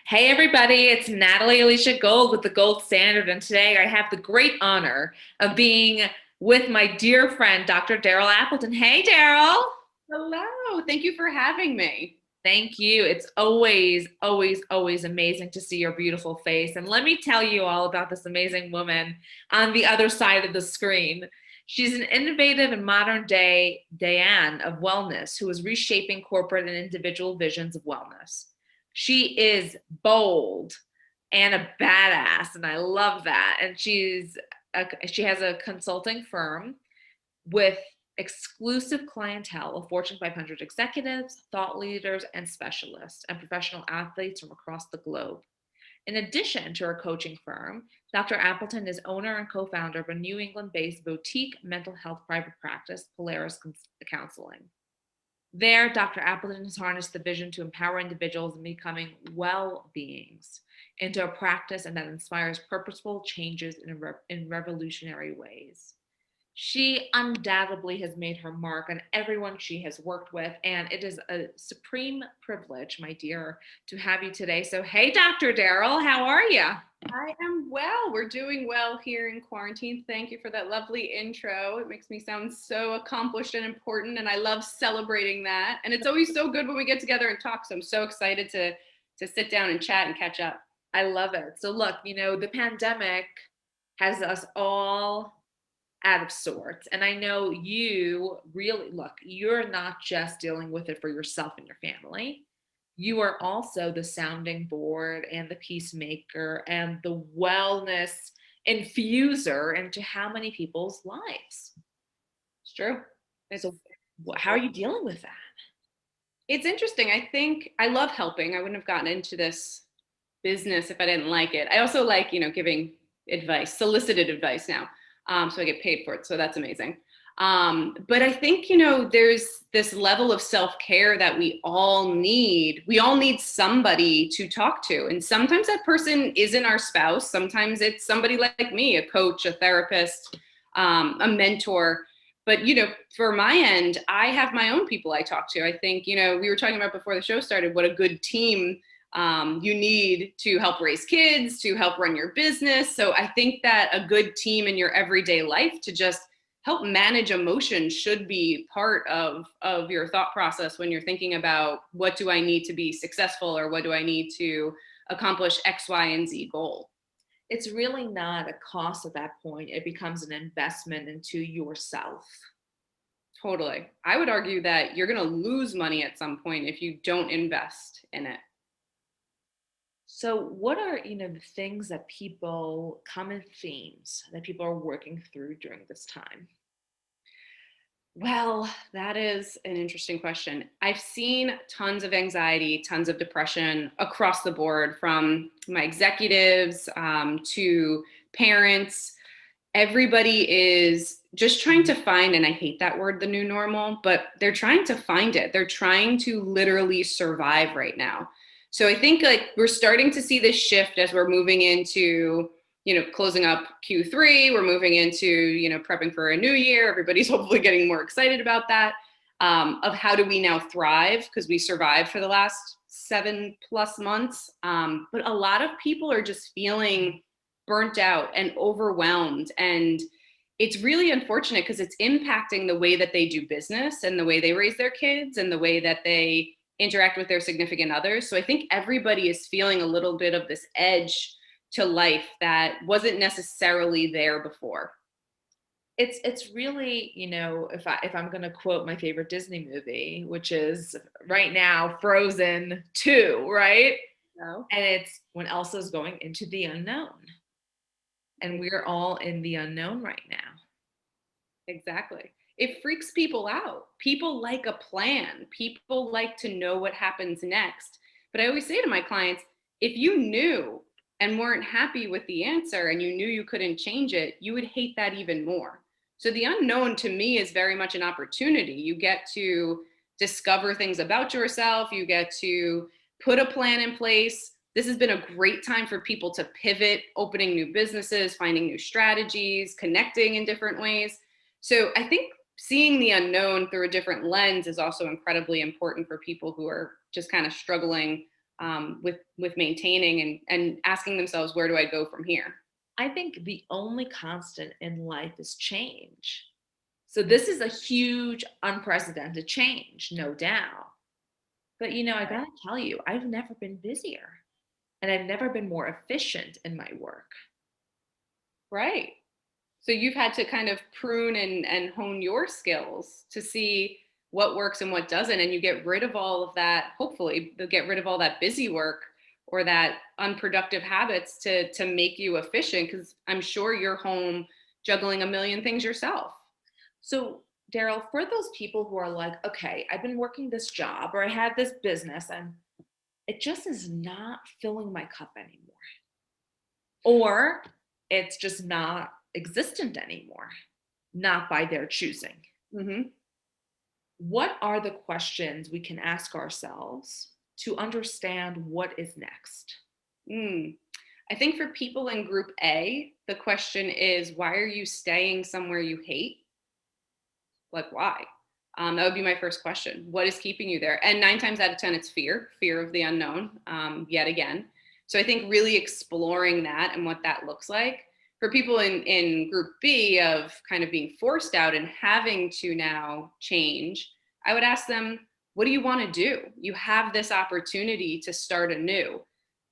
Hey everybody, it's Natalie Alicia Gold with the Gold Standard, and today I have the great honor of being with my dear friend, Dr. Daryl Appleton. Hey Daryl. Hello, thank you for having me. Thank you. It's always amazing to see your beautiful face. And let me tell you all about this amazing woman on the other side of the screen. She's an innovative and modern day Diane of wellness who is reshaping corporate and individual visions of wellness. She is bold and a badass, and I love that. And she has a consulting firm with exclusive clientele of Fortune 500 executives, thought leaders, and specialists, and professional athletes from across the globe. In addition to her coaching firm, Dr. Appleton is owner and co founder of a New England based boutique mental health private practice, Polaris Counseling. There, Dr. Appleton has harnessed the vision to empower individuals in becoming well beings into a practice and that inspires purposeful changes in revolutionary ways. She undoubtedly has made her mark on everyone she has worked with, and it is a supreme privilege, my dear, to have you today. So, hey, Dr. Daryl, how are you? I am well. We're doing well here in quarantine. Thank you for that lovely intro. It makes me sound so accomplished and important, and I love celebrating that. And it's always so good when we get together and talk. So I'm so excited to sit down and chat and catch up. I love it. So, look, the pandemic has us all out of sorts. And I know you really, look, you're not just dealing with it for yourself and your family. You are also the sounding board and the peacemaker and the wellness infuser into how many people's lives. It's true. So, how are you dealing with that? It's interesting. I think I love helping. I wouldn't have gotten into this business if I didn't like it. I also like, giving advice, solicited advice now. So I get paid for it. So that's amazing. But I think, there's this level of self-care that we all need. We all need somebody to talk to. And sometimes that person isn't our spouse. Sometimes it's somebody like me, a coach, a therapist, a mentor. But, for my end, I have my own people I talk to. I think, we were talking about before the show started, what a good team you need to help raise kids, to help run your business. So I think that a good team in your everyday life to just help manage emotion should be part of your thought process when you're thinking about what do I need to be successful or what do I need to accomplish X, Y, and Z goal. It's really not a cost at that point. It becomes an investment into yourself. Totally. I would argue that you're going to lose money at some point if you don't invest in it. So, what are the things that common themes that people are working through during this time? Well, that is an interesting question. I've seen tons of anxiety, tons of depression across the board, from my executives to parents. Everybody is just trying to find, and I hate that word, the new normal, but they're trying to find it. They're trying to literally survive right now. So I think we're starting to see this shift as we're moving into, closing up Q3. We're moving into, prepping for a new year. Everybody's hopefully getting more excited about that, of how do we now thrive, because we survived for the last 7+ months. But a lot of people are just feeling burnt out and overwhelmed. And it's really unfortunate because it's impacting the way that they do business and the way they raise their kids and the way that they interact with their significant others. So I think everybody is feeling a little bit of this edge to life that wasn't necessarily there before. It's really, if I'm going to quote my favorite Disney movie, which is right now Frozen 2, right? No. And it's when Elsa's going into the unknown. And we're all in the unknown right now. Exactly. It freaks people out. People like a plan. People like to know what happens next. But I always say to my clients, if you knew and weren't happy with the answer and you knew you couldn't change it, you would hate that even more. So the unknown to me is very much an opportunity. You get to discover things about yourself. You get to put a plan in place. This has been a great time for people to pivot, opening new businesses, finding new strategies, connecting in different ways. So I think seeing the unknown through a different lens is also incredibly important for people who are just kind of struggling with maintaining and asking themselves, where do I go from here? I think the only constant in life is change. So this is a huge, unprecedented change, no doubt. But I Right. gotta tell you, I've never been busier and I've never been more efficient in my work. Right. So you've had to kind of prune and hone your skills to see what works and what doesn't. And you get rid of all of that, hopefully, they'll get rid of all that busy work or that unproductive habits to make you efficient. Because I'm sure you're home juggling a million things yourself. So, Daryl, for those people who are like, okay, I've been working this job or I have this business and it just is not filling my cup anymore, or it's just not existent anymore, not by their choosing. Hmm. What are the questions we can ask ourselves to understand what is next? Mm. I think for people in group A, the question is, why are you staying somewhere you hate? Like, why? That would be my first question. What is keeping you there? And 9 times out of 10, it's fear of the unknown, yet again. So I think really exploring that and what that looks like. For people in group B of kind of being forced out and having to now change, I would ask them, what do you want to do? You have this opportunity to start anew.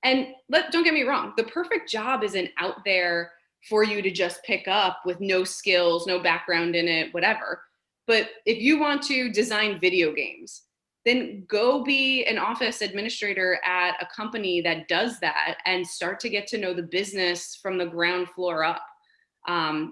And don't get me wrong, the perfect job isn't out there for you to just pick up with no skills, no background in it, whatever. But if you want to design video games, then go be an office administrator at a company that does that and start to get to know the business from the ground floor up.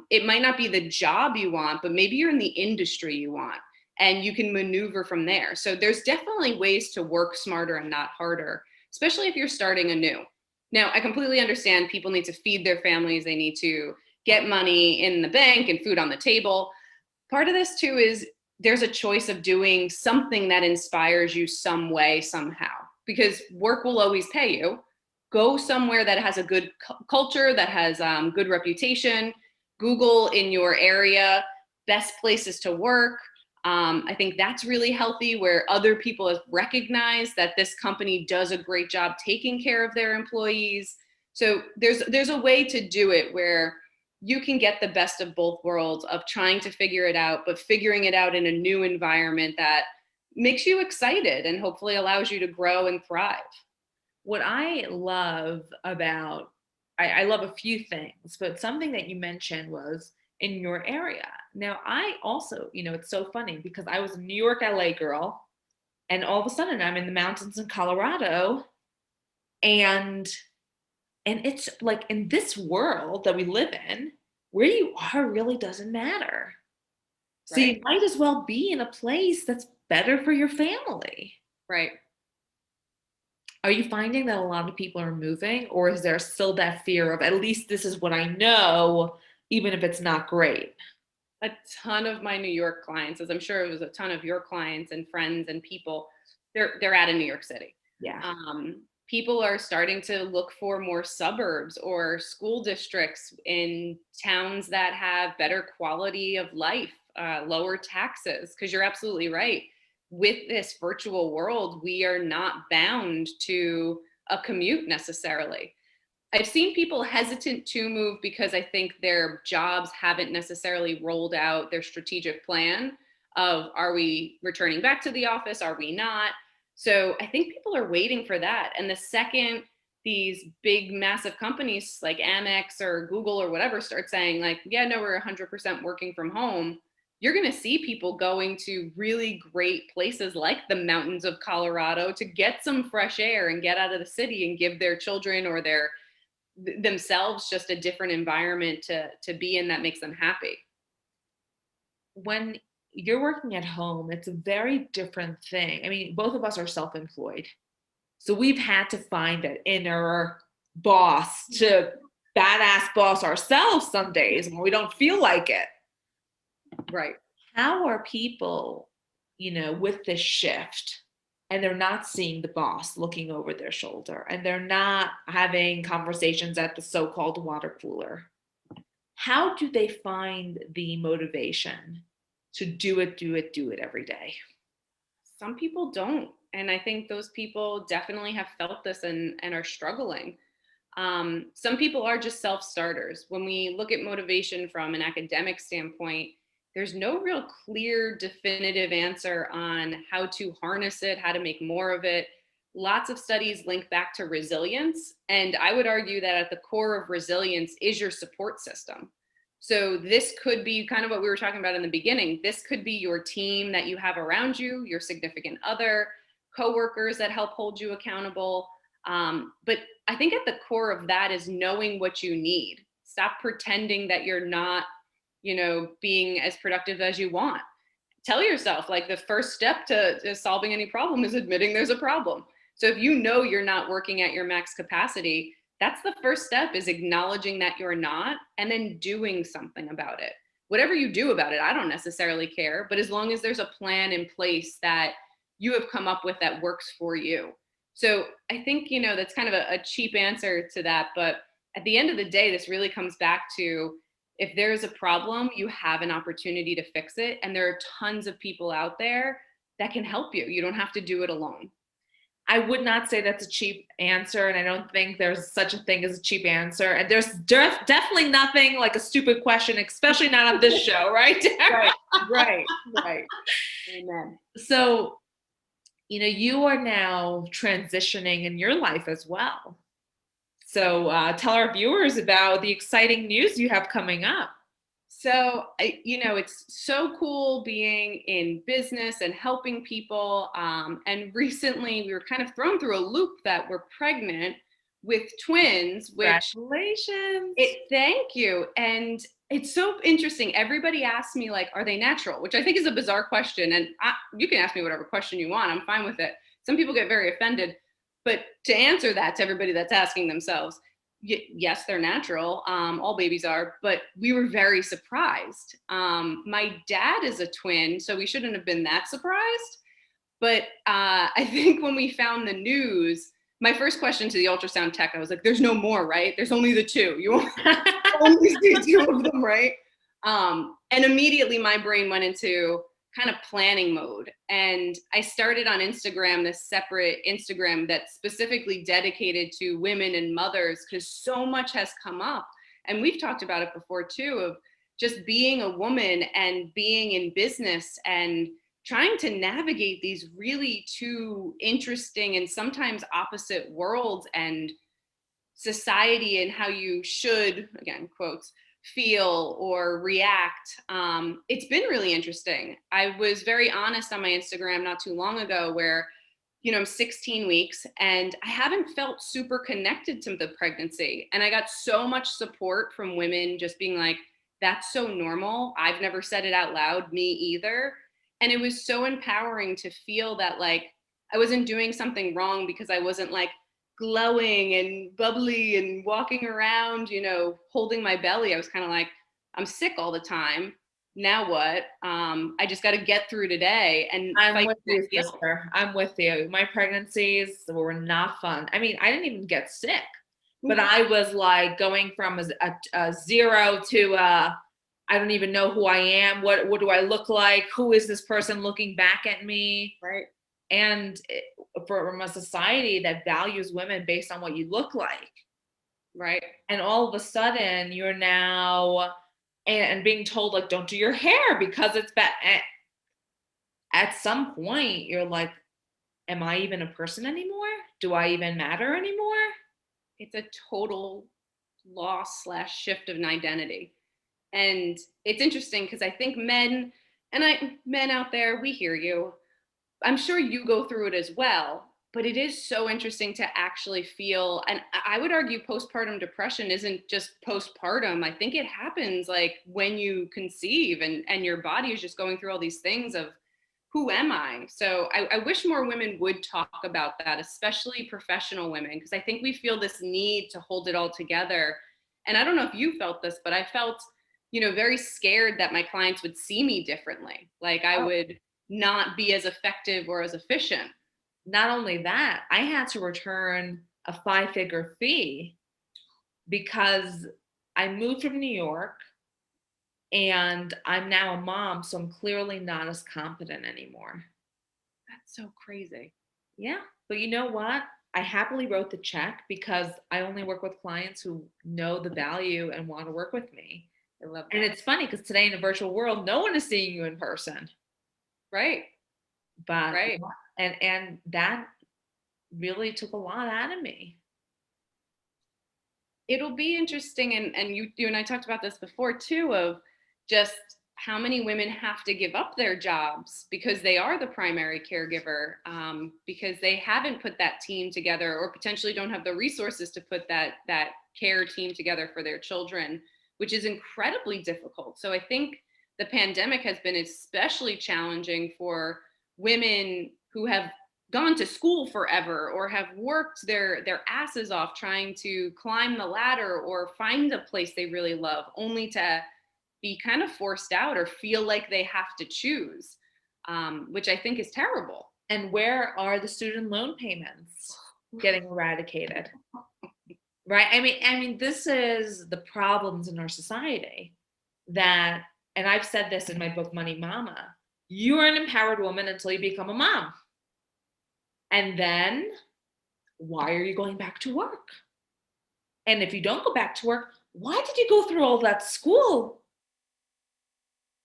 It might not be the job you want, but maybe you're in the industry you want and you can maneuver from there. So there's definitely ways to work smarter and not harder, especially if you're starting anew. Now, I completely understand people need to feed their families, they need to get money in the bank and food on the table. Part of this too is there's a choice of doing something that inspires you some way, somehow, because work will always pay you. Go somewhere that has a good culture, that has good reputation. Google in your area best places to work. I think that's really healthy, where other people have recognized that this company does a great job taking care of their employees. So there's a way to do it where you can get the best of both worlds of trying to figure it out, but figuring it out in a new environment that makes you excited and hopefully allows you to grow and thrive. What I love about, I love a few things, but something that you mentioned was in your area. Now, I also, it's so funny because I was a New York, LA girl, and all of a sudden I'm in the mountains in Colorado, and it's like in this world that we live in, where you are really doesn't matter. So you Right. might as well be in a place that's better for your family. Right. Are you finding that a lot of people are moving, or is there still that fear of at least this is what I know, even if it's not great? A ton of my New York clients, as I'm sure it was a ton of your clients and friends and people, they're out of New York City. Yeah. People are starting to look for more suburbs or school districts in towns that have better quality of life, lower taxes. Because you're absolutely right. With this virtual world, we are not bound to a commute necessarily. I've seen people hesitant to move because I think their jobs haven't necessarily rolled out their strategic plan of, are we returning back to the office? Are we not? So I think people are waiting for that. And the second these big, massive companies like Amex or Google or whatever start saying like, yeah, no, we're 100% working from home, you're going to see people going to really great places like the mountains of Colorado to get some fresh air and get out of the city and give their children or their themselves just a different environment to be in that makes them happy. When you're working at home, it's a very different thing. I mean, both of us are self-employed. So we've had to find that inner boss to badass boss ourselves some days when we don't feel like it. Right. How are people, with this shift and they're not seeing the boss looking over their shoulder and they're not having conversations at the so-called water cooler? How do they find the motivation to do it every day? Some people don't. And I think those people definitely have felt this and are struggling. Some people are just self-starters. When we look at motivation from an academic standpoint, there's no real clear, definitive answer on how to harness it, how to make more of it. Lots of studies link back to resilience. And I would argue that at the core of resilience is your support system. So this could be kind of what we were talking about in the beginning. This could be your team that you have around you, your significant other, coworkers that help hold you accountable. But I think at the core of that is knowing what you need. Stop pretending that you're not, being as productive as you want. Tell yourself, like, the first step to solving any problem is admitting there's a problem. So if you know you're not working at your max capacity, that's the first step, is acknowledging that you're not and then doing something about it. Whatever you do about it, I don't necessarily care, but as long as there's a plan in place that you have come up with that works for you. So I think, that's kind of a cheap answer to that. But at the end of the day, this really comes back to, if there's a problem, you have an opportunity to fix it. And there are tons of people out there that can help you. You don't have to do it alone. I would not say that's a cheap answer, and I don't think there's such a thing as a cheap answer. And there's definitely nothing like a stupid question, especially not on this show, right? Right. Amen. So, you are now transitioning in your life as well. So tell our viewers about the exciting news you have coming up. So, it's so cool being in business and helping people. And recently we were kind of thrown through a loop that we're pregnant with twins, which Congratulations. Thank you. And it's so interesting. Everybody asks me, like, are they natural? Which I think is a bizarre question. And you can ask me whatever question you want. I'm fine with it. Some people get very offended. But to answer that to everybody that's asking themselves, yes, they're natural. All babies are, but we were very surprised. My dad is a twin, so we shouldn't have been that surprised. But I think when we found the news, my first question to the ultrasound tech, I was like, there's no more, right? There's only the two. You only see two of them, right? And immediately my brain went into kind of planning mode. And I started on Instagram, this separate Instagram that's specifically dedicated to women and mothers, because so much has come up. And we've talked about it before too, of just being a woman and being in business and trying to navigate these really two interesting and sometimes opposite worlds, and society and how you should, again, quotes, feel or react. It's been really interesting. I was very honest on my Instagram not too long ago where, I'm 16 weeks and I haven't felt super connected to the pregnancy. And I got so much support from women just being like, that's so normal. I've never said it out loud, me either. And it was so empowering to feel that, like, I wasn't doing something wrong because I wasn't like glowing and bubbly and walking around, holding my belly. I was kind of like, I'm sick all the time. Now what? I just got to get through today. And I'm with you, sister. I'm with you. My pregnancies were not fun. I mean, I didn't even get sick, but I was like going from a zero to I don't even know who I am. What do I look like? Who is this person looking back at me? Right. And from a society that values women based on what you look like. Right. And all of a sudden you're now and being told, like, don't do your hair because it's bad. At some point you're like, am I even a person anymore? Do I even matter anymore? It's a total loss / shift of an identity. And it's interesting because I think men out there, we hear you. I'm sure you go through it as well, but it is so interesting to actually feel, and I would argue postpartum depression isn't just postpartum. I think it happens like when you conceive and your body is just going through all these things of, who am I? So I wish more women would talk about that, especially professional women, because I think we feel this need to hold it all together. And I don't know if you felt this, but I felt, very scared that my clients would see me differently. Like I would not be as effective or as efficient. Not only that, I had to return a 5-figure fee because I moved from New York and I'm now a mom, so I'm clearly not as competent anymore. That's so crazy. Yeah. But you know what? I happily wrote the check because I only work with clients who know the value and want to work with me. I love And that. it's funny because today in a virtual world, no one is seeing you in person. Right. But Right. and that really took a lot out of me. It'll be interesting, and you and I talked about this before too, of just how many women have to give up their jobs because they are the primary caregiver, because they haven't put that team together, or potentially don't have the resources to put that care team together for their children, which is incredibly difficult. So I think the pandemic has been especially challenging for women who have gone to school forever or have worked their asses off trying to climb the ladder or find a place they really love, only to be kind of forced out or feel like they have to choose, which I think is terrible. And where are the student loan payments getting eradicated? Right? I mean, this is the problems in our society that, and I've said this in my book, Money Mama, you are an empowered woman until you become a mom. And then why are you going back to work? And if you don't go back to work, why did you go through all that school?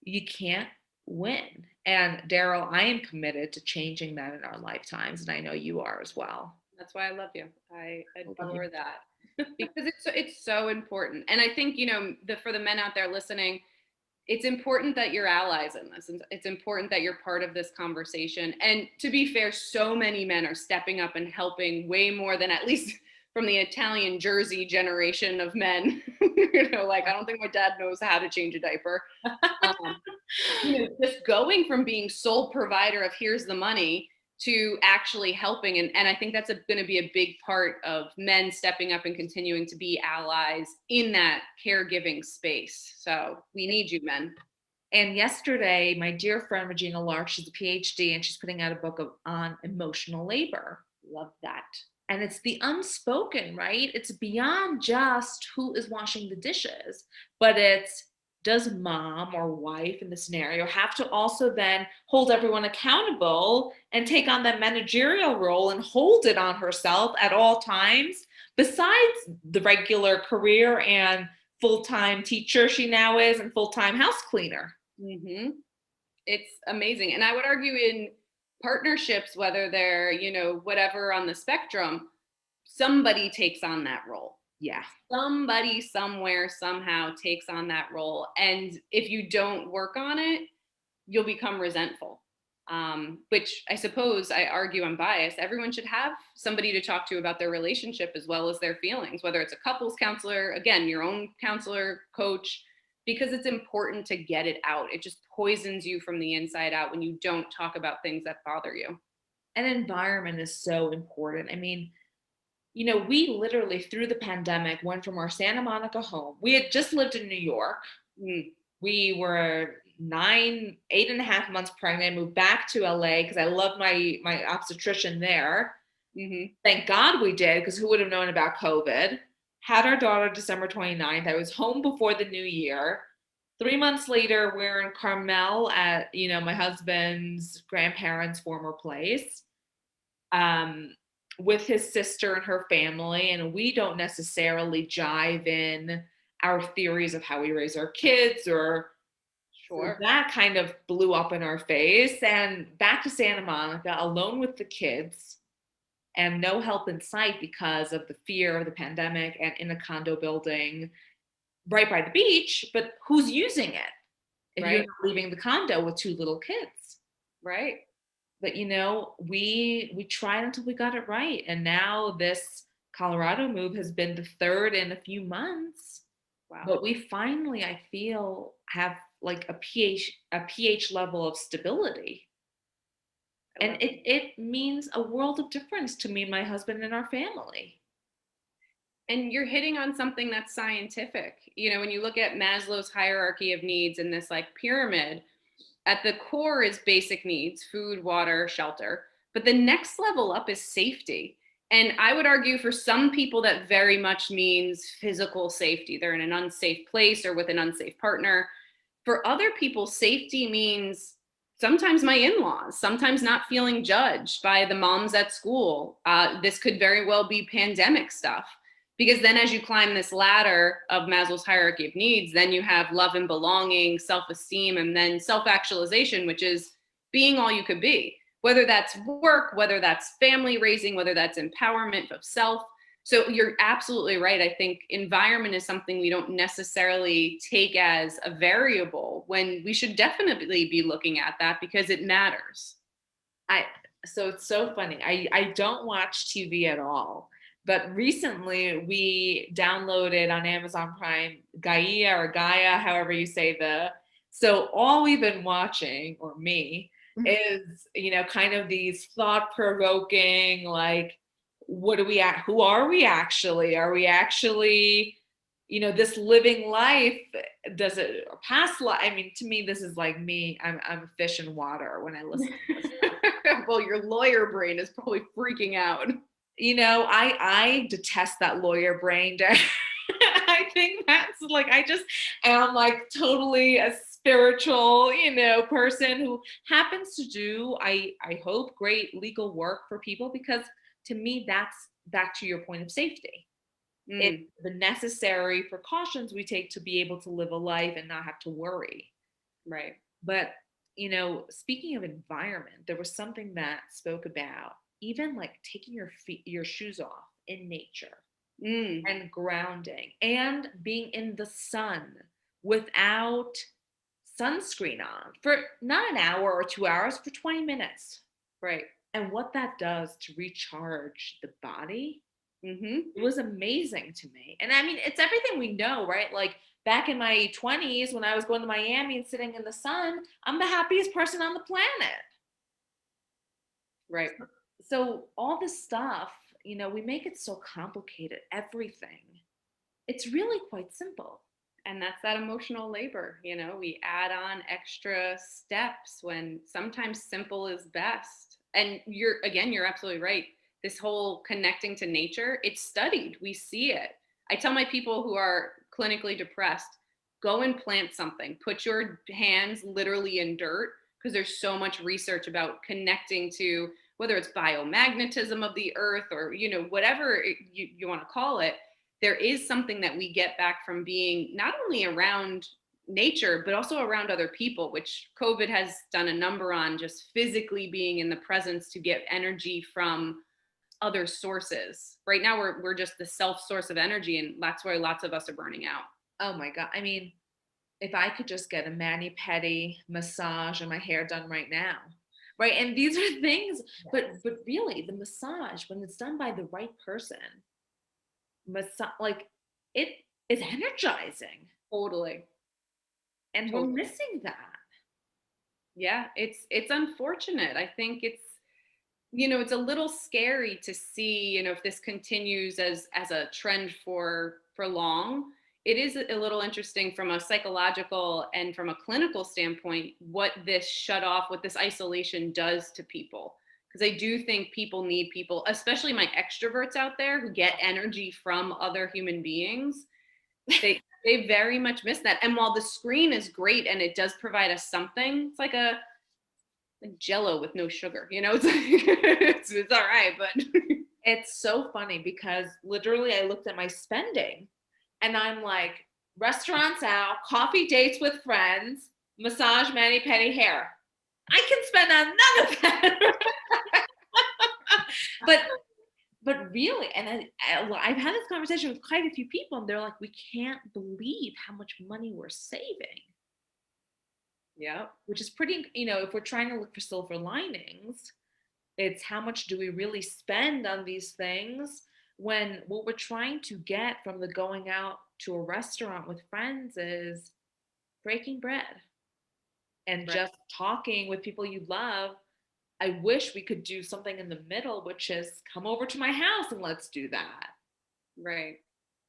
You can't win. And Daryl, I am committed to changing that in our lifetimes. And I know you are as well. That's why I love you. I Okay. adore that because it's so important. And I think, for the men out there listening, it's important that you're allies in this. And it's important that you're part of this conversation. And to be fair, so many men are stepping up and helping way more than, at least from the Italian Jersey generation of men. Like, I don't think my dad knows how to change a diaper. Um, just going from being sole provider of here's the money to actually helping. And I think that's going to be a big part of men stepping up and continuing to be allies in that caregiving space. So we need you, men. And yesterday, my dear friend Regina Lark, she's a PhD and she's putting out a book on emotional labor. Love that. And it's the unspoken, right? It's beyond just who is washing the dishes, but it's, does mom or wife in the scenario have to also then hold everyone accountable and take on that managerial role and hold it on herself at all times, besides the regular career and full-time teacher she now is and full-time house cleaner? Mm-hmm. It's amazing. And I would argue in partnerships, whether they're, whatever on the spectrum, somebody takes on that role. Yeah. Somebody somewhere somehow takes on that role. And if you don't work on it, you'll become resentful. Which I suppose, I argue I'm biased. Everyone should have somebody to talk to about their relationship as well as their feelings, whether it's a couples counselor, again, your own counselor, coach, because it's important to get it out. It just poisons you from the inside out when you don't talk about things that bother you. And environment is so important. I mean, we literally through the pandemic went from our Santa Monica home. We had just lived in New York. Mm. We were 8.5 months pregnant, moved back to LA because I loved my obstetrician there. Mm-hmm. Thank God we did, because who would have known about COVID? Had our daughter December 29th. I was home before the new year. 3 months later, we're in Carmel at, my husband's grandparents' former place. With his sister and her family, and we don't necessarily jive in our theories of how we raise our kids, or Sure. that kind of blew up in our face. And back to Santa Monica, alone with the kids and no help in sight because of the fear of the pandemic, and in a condo building right by the beach. But who's using it if you're Right. not leaving the condo with two little kids? Right. But we tried until we got it right, and now this Colorado move has been the third in a few months. Wow. But we finally, I feel, have like a pH level of stability, and it means a world of difference to me and my husband and our family. And you're hitting on something that's scientific. When you look at Maslow's hierarchy of needs in this like pyramid, at the core is basic needs, food, water, shelter. But the next level up is safety. And I would argue for some people that very much means physical safety. They're in an unsafe place or with an unsafe partner. For other people, safety means sometimes my in-laws, sometimes not feeling judged by the moms at school. This could very well be pandemic stuff. Because then as you climb this ladder of Maslow's hierarchy of needs, then you have love and belonging, self-esteem, and then self-actualization, which is being all you could be, whether that's work, whether that's family raising, whether that's empowerment of self. So you're absolutely right. I think environment is something we don't necessarily take as a variable when we should definitely be looking at that because it matters. I so it's so funny. I don't watch TV at all, but recently we downloaded on Amazon Prime Gaia, however you say the. So all we've been watching, or me, is kind of these thought provoking, like, what do we at? Who are we actually? Are we actually this living life? Does it past life? I mean, to me, this is like me. I'm a fish in water when I listen to this. Well, your lawyer brain is probably freaking out. I detest that lawyer brain. I think that's like, I just am like totally a spiritual, person who happens to do, I hope, great legal work for people, because to me, that's back to your point of safety. It's the necessary precautions we take to be able to live a life and not have to worry. Right. But, speaking of environment, there was something that spoke about even like taking your shoes off in nature and grounding and being in the sun without sunscreen on for not an hour or 2 hours, for 20 minutes. Right. And what that does to recharge the body. Mm-hmm. It was amazing to me. And I mean, it's everything we know, right? Like back in my 20s, when I was going to Miami and sitting in the sun, I'm the happiest person on the planet. Right. So all this stuff, we make it so complicated, everything. It's really quite simple. And that's that emotional labor. We add on extra steps when sometimes simple is best. And you're absolutely right. This whole connecting to nature, it's studied. We see it. I tell my people who are clinically depressed, go and plant something. Put your hands literally in dirt, because there's so much research about connecting to, whether it's biomagnetism of the earth or, whatever you want to call it. There is something that we get back from being not only around nature, but also around other people, which COVID has done a number on, just physically being in the presence to get energy from other sources. Right now, we're just the self source of energy, and that's why lots of us are burning out. Oh my God. I mean, if I could just get a mani-pedi massage and my hair done right now. Right. And these are things, but really the massage, when it's done by the right person, like, it is energizing. Totally. And we're missing that. Yeah, it's unfortunate. I think it's a little scary to see, if this continues as a trend for long. It is a little interesting from a psychological and from a clinical standpoint, what this isolation does to people. Because I do think people need people, especially my extroverts out there who get energy from other human beings. They very much miss that. And while the screen is great and it does provide us something, it's like Jello with no sugar, it's all right, but it's so funny because literally I looked at my spending and I'm like, restaurants out, coffee dates with friends, massage, mani-pedi, hair. I can spend on none of that. But really, and I've had this conversation with quite a few people, and they're like, we can't believe how much money we're saving. Yeah. Which is pretty, if we're trying to look for silver linings, it's how much do we really spend on these things when what we're trying to get from the going out to a restaurant with friends is breaking bread and just talking with people you love. I wish we could do something in the middle, which is come over to my house and let's do that. Right.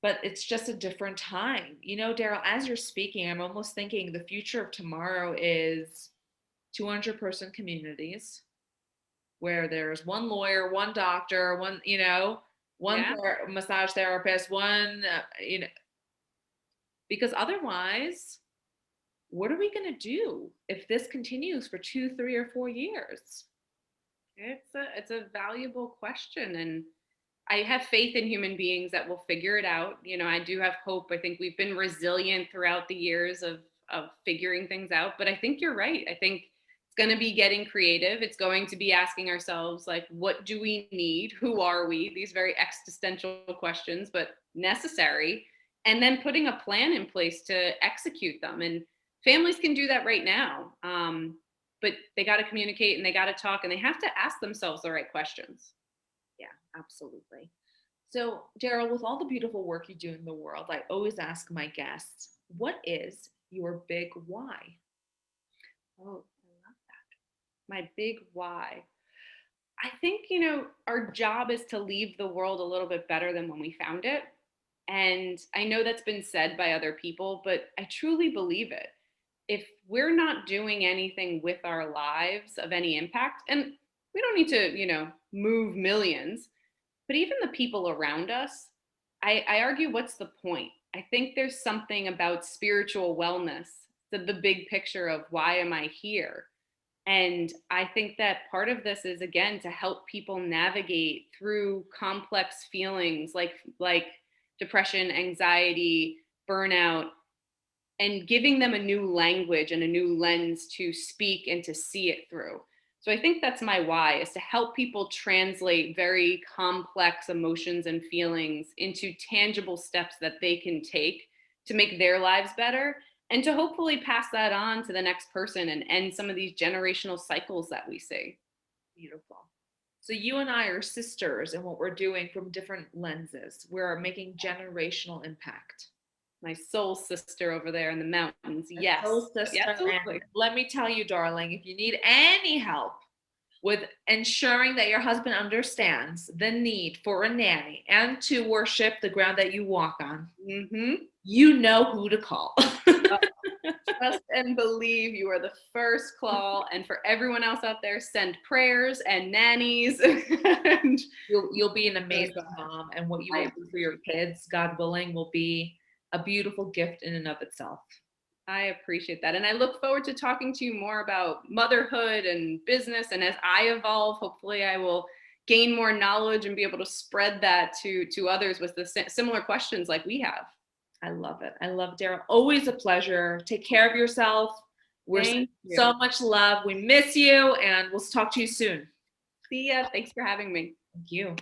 But it's just a different time. Daryl, as you're speaking, I'm almost thinking the future of tomorrow is 200-person communities where there's one lawyer, one doctor, one massage therapist, one, because otherwise what are we going to do if this continues for 2, 3, or 4 years? It's a valuable question, and I have faith in human beings that will figure it out. You know, I do have hope. I think we've been resilient throughout the years of figuring things out. But I think you're right. I think it's going to be getting creative. It's going to be asking ourselves, like, what do we need? Who are we? These very existential questions, but necessary. And then putting a plan in place to execute them. And families can do that right now. But they got to communicate and they got to talk and they have to ask themselves the right questions. Yeah, absolutely. So, Daryl, with all the beautiful work you do in the world, I always ask my guests, what is your big why? Oh, I love that. My big why. I think, you know, our job is to leave the world a little bit better than when we found it. And I know that's been said by other people, but I truly believe it. If we're not doing anything with our lives of any impact, and we don't need to, you know, move millions, but even the people around us, I argue, what's the point? I think there's something about spiritual wellness, the big picture of why am I here? And I think that part of this is, again, to help people navigate through complex feelings like depression, anxiety, burnout, and giving them a new language and a new lens to speak and to see it through. So I think that's my why, is to help people translate very complex emotions and feelings into tangible steps that they can take to make their lives better and to hopefully pass that on to the next person and end some of these generational cycles that we see. Beautiful. So, you and I are sisters in what we're doing from different lenses. We're making generational impact. My soul sister over there in the mountains. A Yes. soul sister. Absolutely. And let me tell you, darling, if you need any help with ensuring that your husband understands the need for a nanny and to worship the ground that you walk on, you know who to call. Trust and believe you are the first call. And for everyone else out there, send prayers and nannies. And You'll be an amazing mom. And what you will do for your kids, God willing, will be a beautiful gift in and of itself. I appreciate that. And I look forward to talking to you more about motherhood and business. And as I evolve, hopefully I will gain more knowledge and be able to spread that to others with the similar questions like we have. I love it. I love Daryl. Always a pleasure. Take care of yourself. We're so much love. We miss you, and we'll talk to you soon. See ya. Thanks for having me. Thank you.